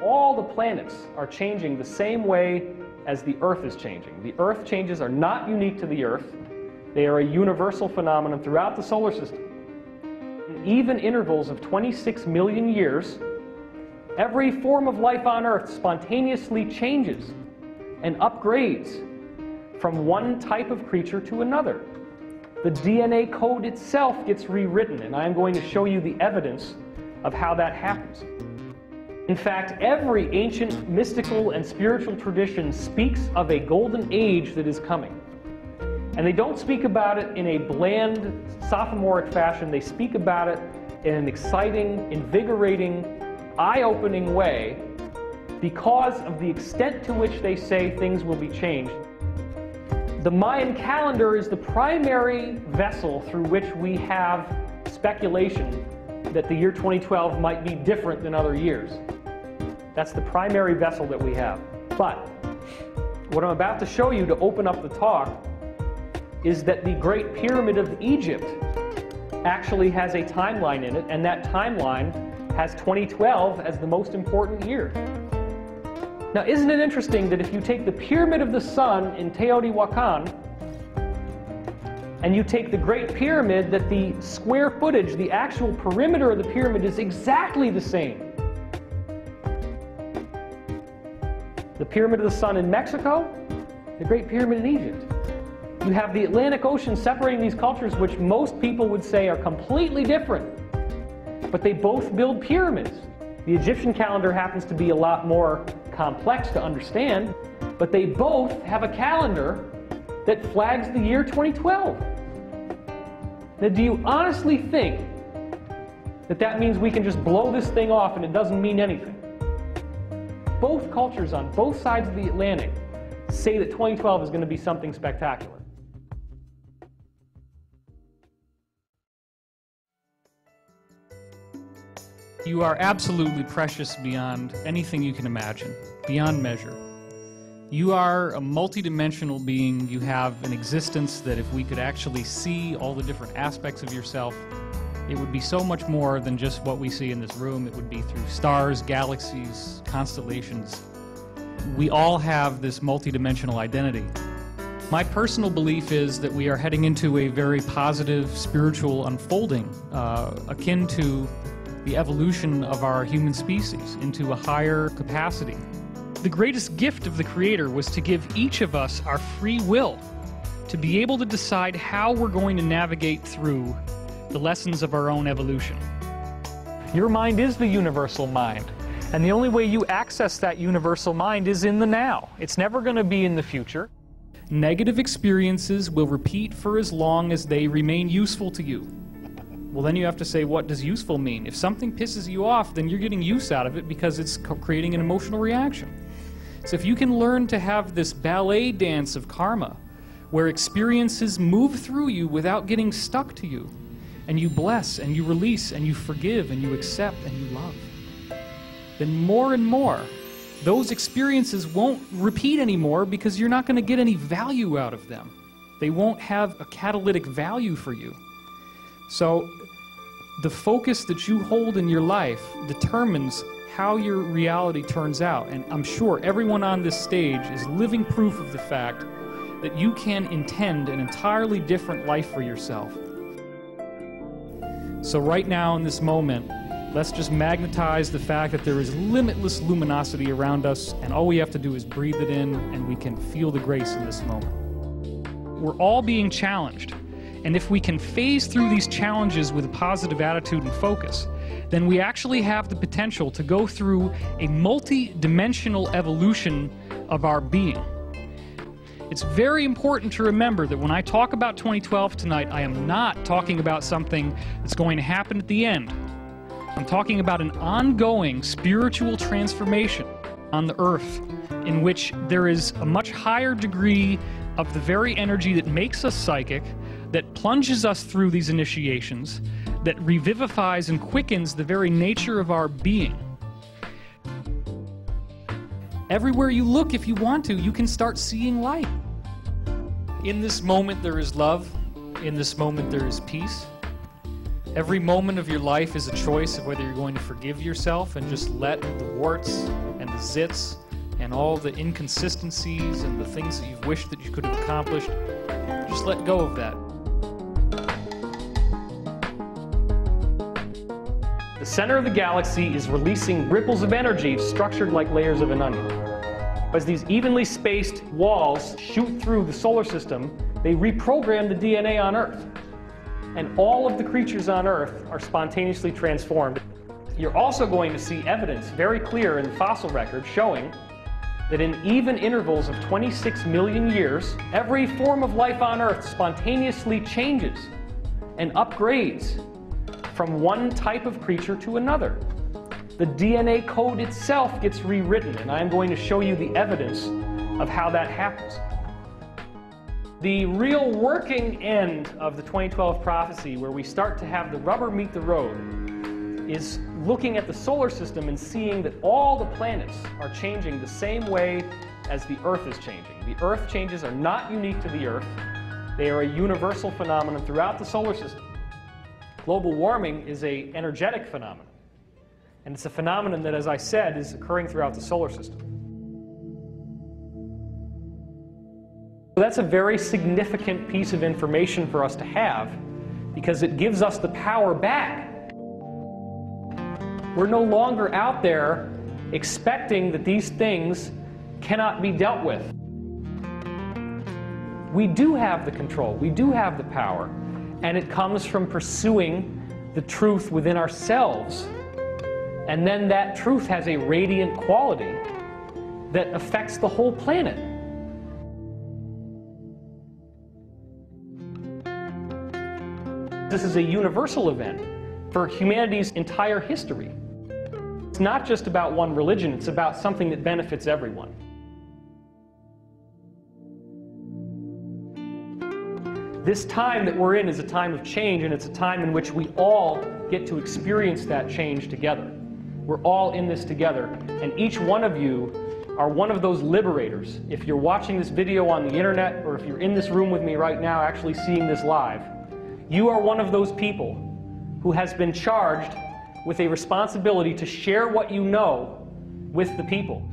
All the planets are changing the same way as the Earth is changing. The Earth changes are not unique to the Earth. They are a universal phenomenon throughout the solar system. In even intervals of 26 million years, every form of life on Earth spontaneously changes and upgrades from one type of creature to another. The DNA code itself gets rewritten, and I'm going to show you the evidence of how that happens. In fact, every ancient mystical and spiritual tradition speaks of a golden age that is coming. And they don't speak about it in a bland, sophomoric fashion. They speak about it in an exciting, invigorating, eye-opening way because of the extent to which they say things will be changed. The Mayan calendar is the primary vessel through which we have speculation that the year 2012 might be different than other years. That's the primary vessel that we have. But what I'm about to show you to open up the talk is that the Great Pyramid of Egypt actually has a timeline in it, and that timeline has 2012 as the most important year. Now, isn't it interesting that if you take the Pyramid of the Sun in Teotihuacan and you take the Great Pyramid, that the square footage, the actual perimeter of the pyramid is exactly the same. The Pyramid of the Sun in Mexico, the Great Pyramid in Egypt. You have the Atlantic Ocean separating these cultures, which most people would say are completely different. But they both build pyramids. The Egyptian calendar happens to be a lot more complex to understand, but they both have a calendar that flags the year 2012. Now, do you honestly think that that means we can just blow this thing off and it doesn't mean anything? Both cultures on both sides of the Atlantic say that 2012 is going to be something spectacular. You are absolutely precious beyond anything you can imagine, beyond measure. You are a multidimensional being. You have an existence that if we could actually see all the different aspects of yourself, it would be so much more than just what we see in this room. It would be through stars, galaxies, constellations. We all have this multidimensional identity. My personal belief is that we are heading into a very positive spiritual unfolding, akin to the evolution of our human species into a higher capacity. The greatest gift of the Creator was to give each of us our free will to be able to decide how we're going to navigate through the lessons of our own evolution. Your mind is the universal mind, and the only way you access that universal mind is in the now. It's never going to be in the future. Negative experiences will repeat for as long as they remain useful to you. Well, then you have to say, what does useful mean? If something pisses you off, then you're getting use out of it because it's creating an emotional reaction. So if you can learn to have this ballet dance of karma, where experiences move through you without getting stuck to you, and you bless, and you release, and you forgive, and you accept, and you love, then more and more, those experiences won't repeat anymore because you're not going to get any value out of them. They won't have a catalytic value for you. So the focus that you hold in your life determines how your reality turns out. And I'm sure everyone on this stage is living proof of the fact that you can intend an entirely different life for yourself. So right now in this moment, let's just magnetize the fact that there is limitless luminosity around us, and all we have to do is breathe it in, and we can feel the grace in this moment. We're all being challenged. And if we can phase through these challenges with a positive attitude and focus, then we actually have the potential to go through a multi-dimensional evolution of our being. It's very important to remember that when I talk about 2012 tonight, I am not talking about something that's going to happen at the end. I'm talking about an ongoing spiritual transformation on the earth in which there is a much higher degree of the very energy that makes us psychic, that plunges us through these initiations, that revivifies and quickens the very nature of our being. Everywhere you look, if you want to, you can start seeing light. In this moment there is love. In this moment there is peace. Every moment of your life is a choice of whether you're going to forgive yourself and just let the warts the zits and all the inconsistencies and the things that you've wished that you could have accomplished. Just let go of that. The center of the galaxy is releasing ripples of energy structured like layers of an onion. As these evenly spaced walls shoot through the solar system, they reprogram the DNA on Earth. And all of the creatures on Earth are spontaneously transformed. You're also going to see evidence very clear in the fossil record showing that in even intervals of 26 million years, every form of life on Earth spontaneously changes and upgrades from one type of creature to another. The DNA code itself gets rewritten, and I'm going to show you the evidence of how that happens. The real working end of the 2012 prophecy, where we start to have the rubber meet the road, is looking at the solar system and seeing that all the planets are changing the same way as the Earth is changing. The Earth changes are not unique to the Earth. They are a universal phenomenon throughout the solar system. Global warming is an energetic phenomenon. And it's a phenomenon that, as I said, is occurring throughout the solar system. That's a very significant piece of information for us to have, because it gives us the power back. We're no longer out there expecting that these things cannot be dealt with. We do have the control, we do have the power, and it comes from pursuing the truth within ourselves. And then that truth has a radiant quality that affects the whole planet. This is a universal event for humanity's entire history. It's not just about one religion, it's about something that benefits everyone. This time that we're in is a time of change, and it's a time in which we all get to experience that change together. We're all in this together, and each one of you are one of those liberators. If you're watching this video on the internet, or if you're in this room with me right now actually seeing this live, you are one of those people who has been charged with a responsibility to share what you know with the people.